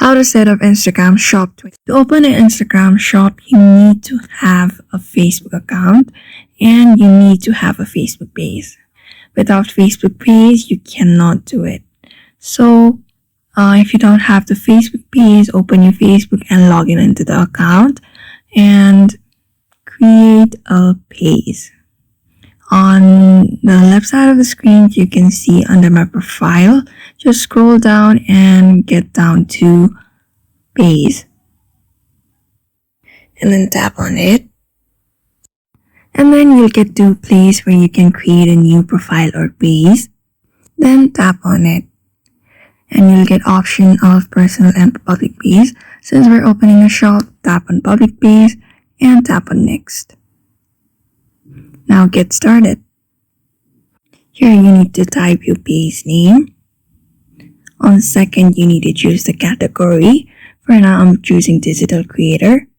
How to set up Instagram shop. To open an Instagram shop, you need to have a Facebook account and you need to have a Facebook page. Without Facebook page, you cannot do it. So if you don't have the Facebook page, open your Facebook and log in into the account and create a page. On the left side of the screen, you can see under my profile, just scroll down and get down to page. And then tap on it. And then you'll get to a place where you can create a new profile or page. Then tap on it. And you'll get option of personal and public page. Since we're opening a shop, tap on public page and tap on next. Now get started. Here you need to type your page name. On second, you need to choose the category. For now, I'm choosing digital creator.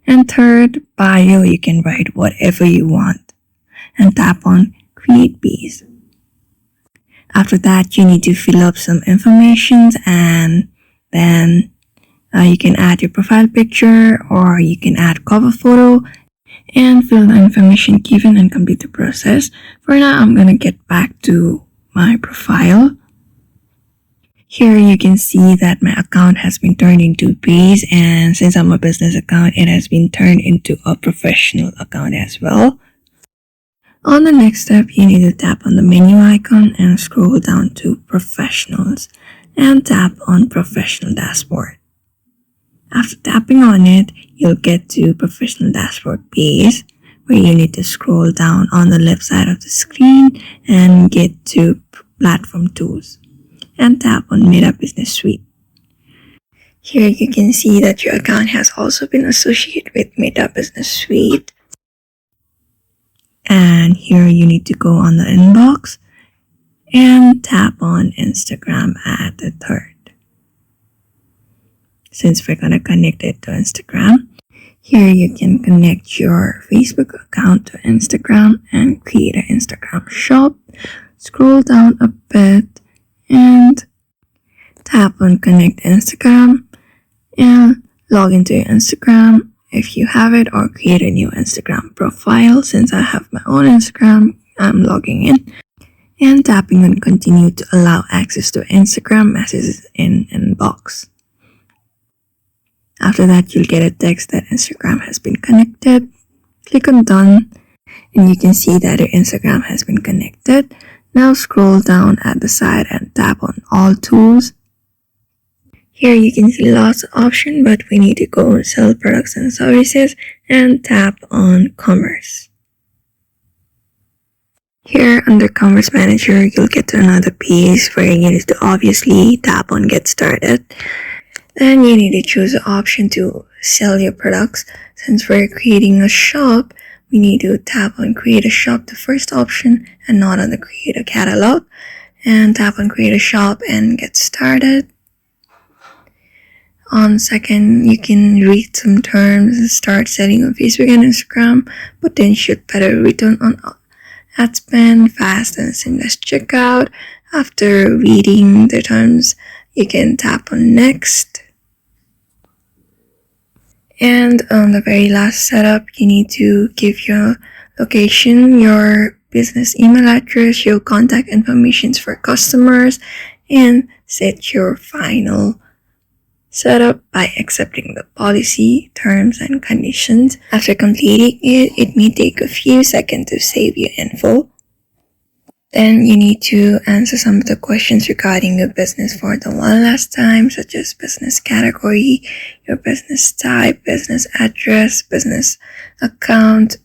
And third, bio, you can write whatever you want. And tap on create page. After that, you need to fill up some information and then you can add your profile picture or you can add cover photo and fill the information given and complete the process. For now, I'm gonna get back to my profile. Here you can see that my account has been turned into a page, and since I'm a business account, it has been turned into a professional account as well. On the next step, you need to tap on the menu icon and scroll down to professionals and tap on professional dashboard. After tapping on it, you'll get to professional dashboard page where you need to scroll down on the left side of the screen and get to platform tools and tap on Meta Business Suite. Here you can see that your account has also been associated with Meta Business Suite. And here you need to go on the inbox and tap on Instagram at the third. Since we're going to connect it to Instagram, here you can connect your Facebook account to Instagram and create an Instagram shop. Scroll down a bit and tap on connect Instagram and log into your Instagram if you have it, or create a new Instagram profile. Since I have my own Instagram, I'm logging in and tapping on continue to allow access to Instagram messages in inbox. After that, you'll get a text that Instagram has been connected. Click on done and you can see that your Instagram has been connected. Now scroll down at the side and tap on all tools. Here you can see lots of options, but we need to go on sell products and services and tap on commerce. Here under commerce manager, you'll get to another page where you need to obviously tap on get started. Then you need to choose the option to sell your products. Since we're creating a shop, we need to tap on create a shop, the first option, and not on the create a catalog. And tap on create a shop and get started. On second, you can read some terms and start selling on Facebook and Instagram. Potential better return on ad spend, fast and seamless checkout. After reading the terms, you can tap on next. And on the very last setup, you need to give your location, your business email address, your contact information for customers, and set your final setup by accepting the policy, terms, and conditions. After completing it, it may take a few seconds to save your info. Then you need to answer some of the questions regarding your business for the one last time, such as business category, your business type, business address, business account,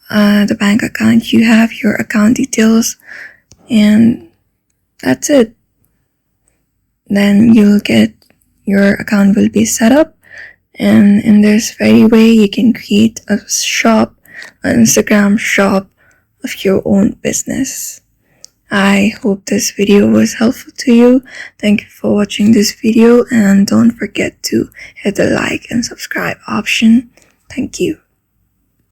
the bank account you have, your account details, and that's it. Then you'll get your account will be set up, and in this very way you can create a shop, an Instagram shop of your own business. I hope this video was helpful to you. Thank you for watching this video, and don't forget to hit the like and subscribe option. Thank you.